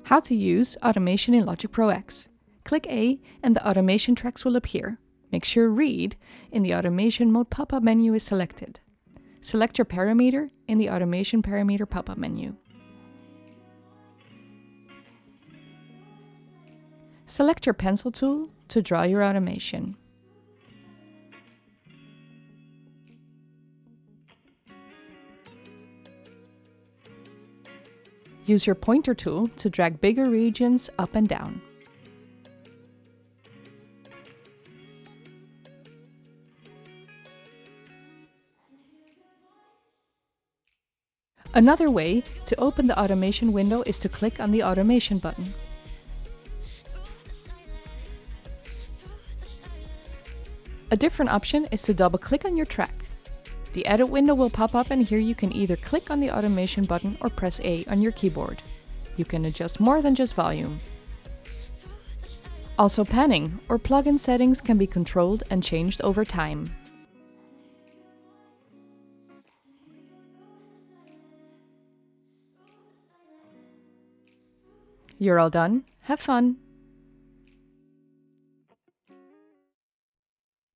How to use automation in Logic Pro X. Click A and the automation tracks will appear. Make sure Read in the Automation Mode pop-up menu is selected. Select your parameter in the Automation Parameter pop-up menu. Select your pencil tool to draw your automation. Use your pointer tool to drag bigger regions up and down. Another way to open the automation window is to click on the automation button. A different option is to double-click on your track. The edit window will pop up and here you can either click on the automation button or press A on your keyboard. You can adjust more than just volume. Also, panning or plugin settings can be controlled and changed over time. You're all done. Have fun!